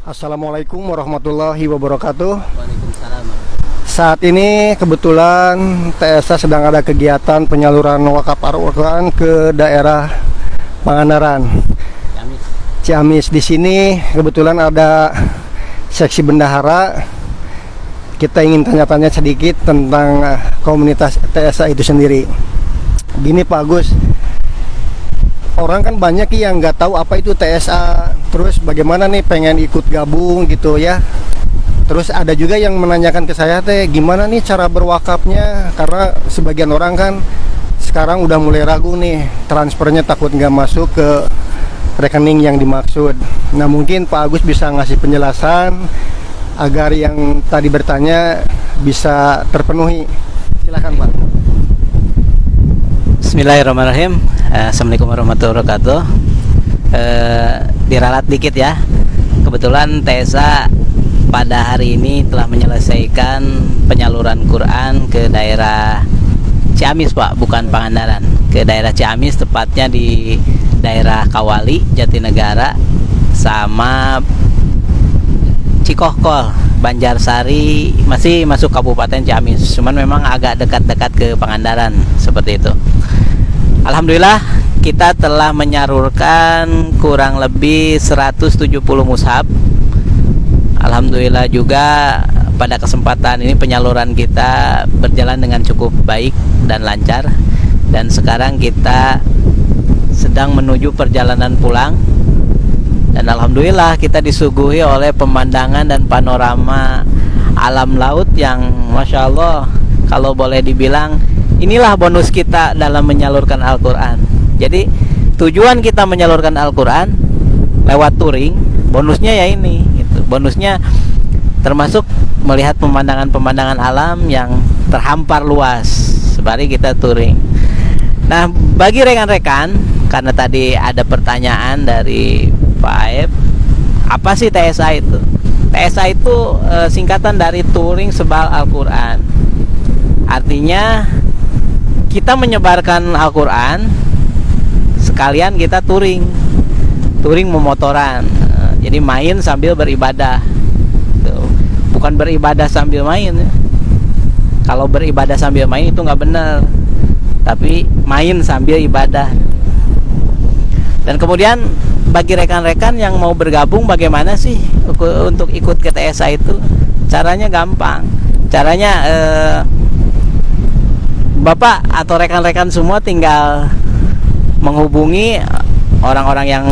Assalamualaikum warahmatullahi wabarakatuh. Waalaikumsalam. Saat ini kebetulan TSA sedang ada kegiatan penyaluran wakaf Al-Quran ke daerah Pangandaran, Ciamis. Ciamis. Di sini kebetulan ada seksi bendahara. Kita ingin tanya-tanya sedikit tentang komunitas TSA itu sendiri. Gini Pak Agus, orang kan banyak yang nggak tahu apa itu TSA. Terus bagaimana nih pengen ikut gabung gitu ya. Terus ada juga yang menanyakan ke saya gimana nih cara berwakafnya. Karena sebagian orang kan sekarang udah mulai ragu nih, transfernya takut nggak masuk ke rekening yang dimaksud. Nah mungkin Pak Agus bisa ngasih penjelasan agar yang tadi bertanya bisa terpenuhi. Silakan Pak. Bismillahirrahmanirrahim. Assalamualaikum warahmatullahi wabarakatuh. Diralat dikit ya. Kebetulan TSA pada hari ini telah menyelesaikan penyaluran Quran ke daerah Ciamis Pak, bukan Pangandaran. Ke daerah Ciamis, tepatnya di daerah Kawali, Jatinegara, sama Cikohkol, Banjarsari, masih masuk Kabupaten Ciamis. Cuman memang agak dekat-dekat ke Pangandaran, seperti itu. Alhamdulillah kita telah menyalurkan kurang lebih 170 mushaf. Alhamdulillah juga pada kesempatan ini penyaluran kita berjalan dengan cukup baik dan lancar. Dan sekarang kita sedang menuju perjalanan pulang. Dan alhamdulillah kita disuguhi oleh pemandangan dan panorama alam laut yang Masya Allah, kalau boleh dibilang inilah bonus kita dalam menyalurkan Al-Quran. Jadi tujuan kita menyalurkan Al-Quran lewat touring, bonusnya ya ini gitu. Bonusnya termasuk melihat pemandangan-pemandangan alam yang terhampar luas sembari kita touring. Nah bagi rekan-rekan, karena tadi ada pertanyaan dari Pak Aep, apa sih TSA itu? TSA itu singkatan dari Touring Sebal Al-Quran. Artinya kita menyebarkan Al-Quran sekalian kita touring memotoran. Jadi main sambil beribadah. Bukan beribadah sambil main. Kalau beribadah sambil main itu nggak benar. Tapi main sambil ibadah. Dan kemudian bagi rekan-rekan yang mau bergabung, bagaimana sih untuk ikut ke TSA itu? Caranya gampang. Caranya Bapak atau rekan-rekan semua tinggal menghubungi orang-orang yang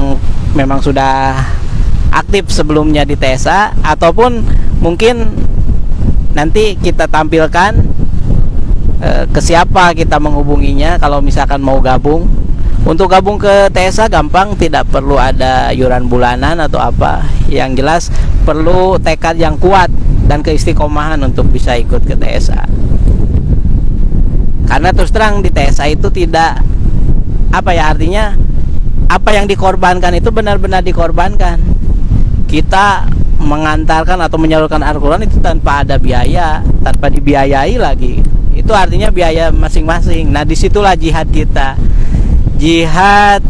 memang sudah aktif sebelumnya di TSA, ataupun mungkin nanti kita tampilkan ke siapa kita menghubunginya kalau misalkan mau gabung. Untuk gabung ke TSA gampang, tidak perlu ada iuran bulanan atau apa. Yang jelas perlu tekad yang kuat dan keistiqomahan untuk bisa ikut ke TSA. Karena terus terang di TSA itu tidak artinya apa yang dikorbankan itu benar-benar dikorbankan. Kita mengantarkan atau menyalurkan Al-Quran itu tanpa ada biaya, tanpa dibiayai lagi. Itu artinya biaya masing-masing. Nah disitulah jihad kita, jihad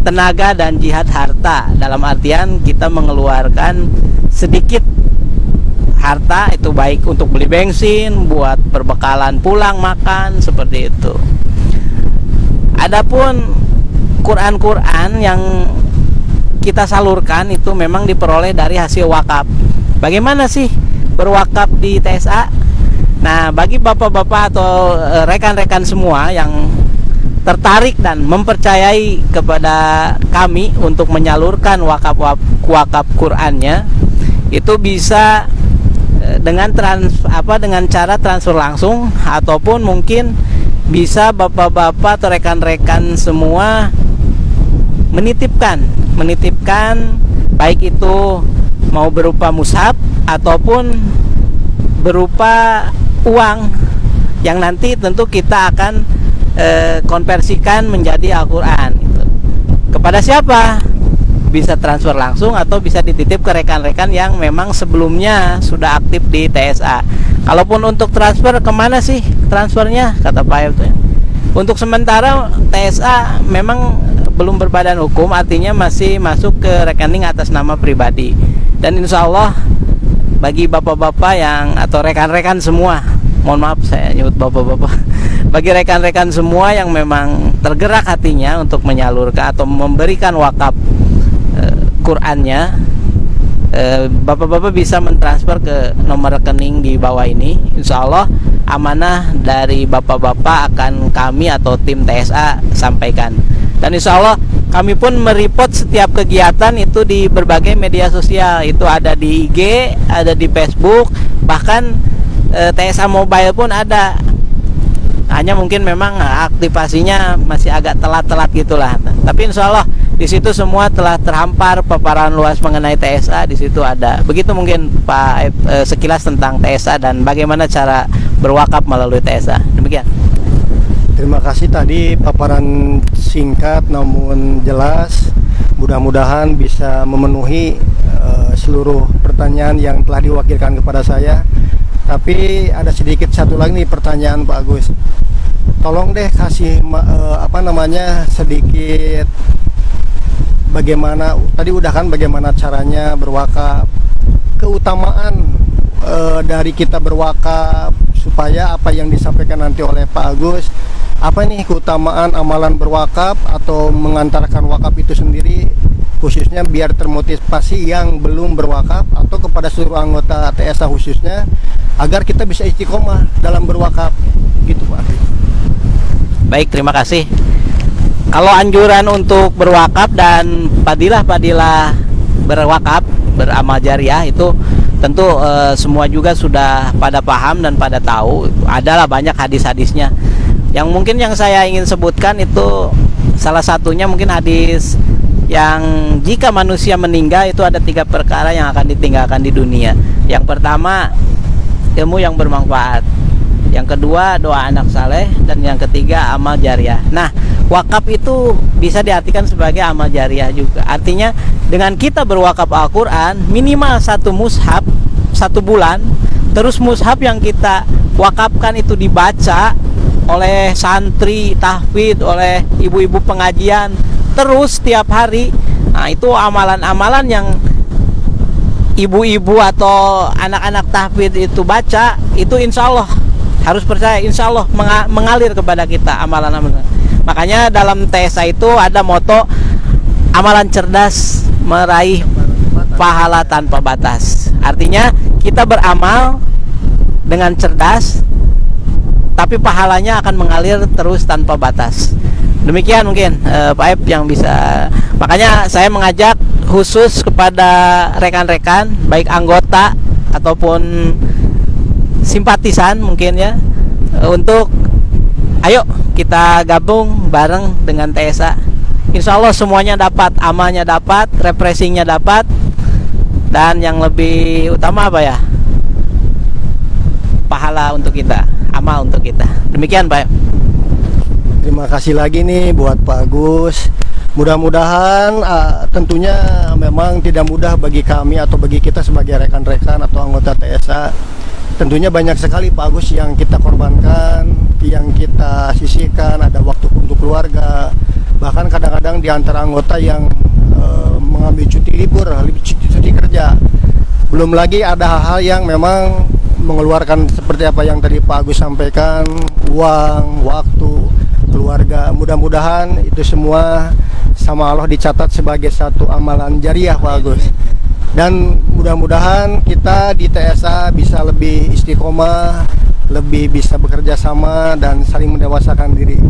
tenaga dan jihad harta. Dalam artian kita mengeluarkan sedikit harta, itu baik untuk beli bensin, buat perbekalan pulang makan, seperti itu. Adapun Quran-Quran yang kita salurkan itu memang diperoleh dari hasil wakaf. Bagaimana sih berwakaf di TSA? Nah, bagi bapak-bapak atau rekan-rekan semua yang tertarik dan mempercayai kepada kami untuk menyalurkan wakaf Qurannya, itu bisa dengan dengan cara transfer langsung, ataupun mungkin bisa bapak-bapak atau rekan-rekan semua menitipkan baik itu mau berupa mushaf ataupun berupa uang yang nanti tentu kita akan konversikan menjadi Al-Quran gitu. Kepada siapa? Bisa transfer langsung atau bisa dititip ke rekan-rekan yang memang sebelumnya sudah aktif di TSA. Kalaupun untuk transfer, kemana sih transfernya? Kata Pak itu. Untuk sementara TSA memang belum berbadan hukum, artinya masih masuk ke rekening atas nama pribadi. Dan insya Allah bagi bapak-bapak yang atau rekan-rekan semua, mohon maaf saya nyebut bapak-bapak, bagi rekan-rekan semua yang memang tergerak hatinya untuk menyalurkan atau memberikan wakaf Qur'annya, bapak-bapak bisa mentransfer ke nomor rekening di bawah ini. Insya Allah amanah dari bapak-bapak akan kami atau tim TSA sampaikan. Dan insya Allah kami pun mereport setiap kegiatan itu di berbagai media sosial. Itu ada di IG, ada di Facebook, bahkan TSA Mobile pun ada. Hanya mungkin memang aktivasinya masih agak telat-telat gitulah. Tapi insya Allah di situ semua telah terhampar paparan luas mengenai TSA. Di situ ada. Begitu mungkin Pak sekilas tentang TSA dan bagaimana cara berwakaf melalui TSA. Demikian. Terima kasih tadi paparan singkat namun jelas. Mudah-mudahan bisa memenuhi seluruh pertanyaan yang telah diwakilkan kepada saya. Tapi ada sedikit satu lagi nih pertanyaan Pak Agus. Tolong deh kasih sedikit bagaimana tadi udah kan bagaimana caranya berwakaf, keutamaan dari kita berwakaf supaya apa yang disampaikan nanti oleh Pak Agus, apa nih keutamaan amalan berwakaf atau mengantarkan wakaf itu sendiri, khususnya biar termotivasi yang belum berwakaf atau kepada seluruh anggota TSA khususnya agar kita bisa istiqomah dalam berwakaf gitu Pak. Baik, terima kasih. Kalau anjuran untuk berwakaf dan fadilah-fadilah berwakaf, beramal jariah itu tentu semua juga sudah pada paham dan pada tahu. Adalah banyak hadis-hadisnya. Yang mungkin yang saya ingin sebutkan itu salah satunya mungkin hadis yang jika manusia meninggal itu ada 3 perkara yang akan ditinggalkan di dunia. Yang pertama, ilmu yang bermanfaat. Yang kedua, doa anak saleh. Dan yang ketiga, amal jariah. Nah, wakaf itu bisa diartikan sebagai amal jariah juga. Artinya dengan kita berwakaf Al-Quran minimal 1 mushaf 1 bulan, terus mushaf yang kita wakafkan itu dibaca oleh santri tahfidz, oleh ibu-ibu pengajian terus setiap hari. Nah, itu amalan-amalan yang ibu-ibu atau anak-anak tahfidz itu baca, itu insya Allah harus percaya, insya Allah mengalir kepada kita amalan-amalan. Makanya dalam TSA itu ada moto amalan cerdas meraih pahala tanpa batas. Artinya kita beramal dengan cerdas, tapi pahalanya akan mengalir terus tanpa batas. Demikian mungkin Pak Ep yang bisa. Makanya saya mengajak khusus kepada rekan-rekan, baik anggota ataupun simpatisan mungkin ya, untuk ayo kita gabung bareng dengan TSA. Insya Allah semuanya dapat, amalnya dapat, refreshingnya dapat, dan yang lebih utama apa ya, pahala untuk kita, amal untuk kita. Demikian Pak. Terima kasih lagi nih buat Pak Agus. Mudah-mudahan tentunya memang tidak mudah bagi kami atau bagi kita sebagai rekan-rekan atau anggota TSA. Tentunya banyak sekali Pak Agus yang kita korbankan, yang kita sisihkan, ada waktu untuk keluarga. Bahkan kadang-kadang di antara anggota yang mengambil cuti libur, cuti kerja. Belum lagi ada hal-hal yang memang mengeluarkan seperti apa yang tadi Pak Agus sampaikan, uang, waktu, keluarga. Mudah-mudahan itu semua sama Allah dicatat sebagai satu amalan jariah Pak Agus. Dan mudah-mudahan kita di TSA bisa lebih istiqomah, lebih bisa bekerja sama dan saling mendewasakan diri.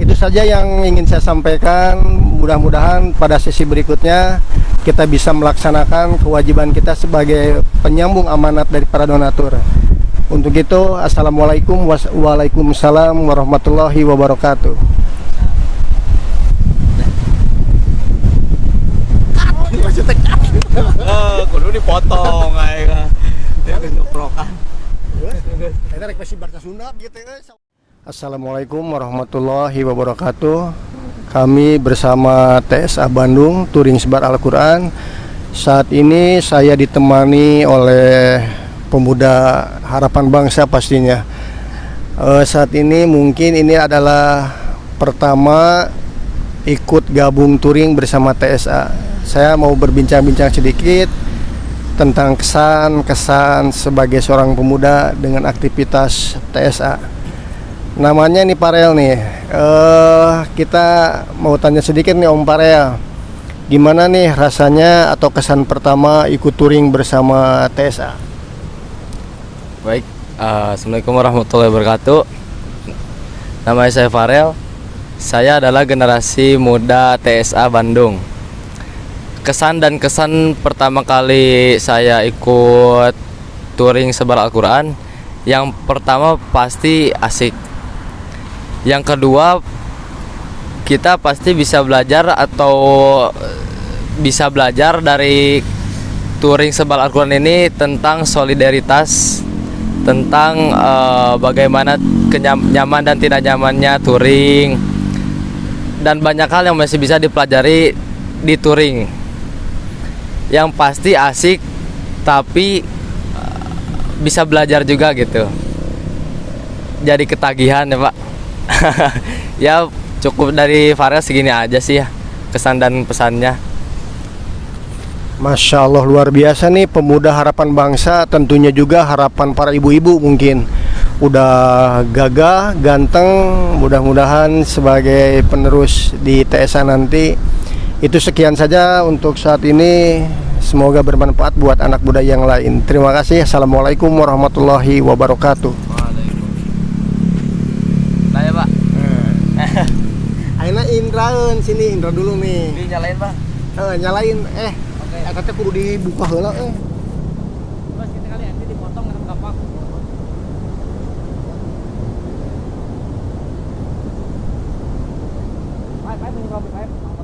Itu saja yang ingin saya sampaikan. Mudah-mudahan pada sesi berikutnya kita bisa melaksanakan kewajiban kita sebagai penyambung amanat dari para donatur. Untuk itu, assalamualaikum waalaikumsalam warahmatullahi wabarakatuh. Kudu dipotong aja. Assalamualaikum warahmatullahi wabarakatuh. Kami bersama TSA Bandung Touring Sebar Al-Quran. Saat ini saya ditemani oleh pemuda harapan bangsa pastinya. Saat ini mungkin ini adalah pertama ikut gabung touring bersama TSA. Saya mau berbincang-bincang sedikit tentang kesan-kesan sebagai seorang pemuda dengan aktivitas TSA. Namanya nih Farel nih. Kita mau tanya sedikit nih Om Farel. Gimana nih rasanya atau kesan pertama ikut touring bersama TSA? Baik, Assalamualaikum warahmatullahi wabarakatuh. Nama saya Farel. Saya adalah generasi muda TSA Bandung. Kesan dan kesan pertama kali saya ikut touring sebar Al-Quran, yang pertama pasti asik. Yang kedua, kita pasti bisa belajar dari touring sebar Al-Quran ini tentang solidaritas, tentang bagaimana nyaman dan tidak nyamannya touring, dan banyak hal yang masih bisa dipelajari di touring. Yang pasti asik, tapi bisa belajar juga gitu. Jadi ketagihan ya Pak. Ya cukup dari Farel segini aja sih ya kesan dan pesannya. Masya Allah, luar biasa nih pemuda harapan bangsa, tentunya juga harapan para ibu-ibu mungkin. Udah gagah, ganteng, mudah-mudahan sebagai penerus di TSA nanti. Itu sekian saja untuk saat ini, semoga bermanfaat buat anak muda yang lain. Terima kasih. Assalamualaikum warahmatullahi wabarakatuh. Nah ya Pak. Aina Indraeun, sini Indra dulu nih. Dinyalain Pak. Nyalain. Eta teh kudu dibuka heula Mas kita kali nanti dipotong dengan kapak. Baik, minum kopi, baik.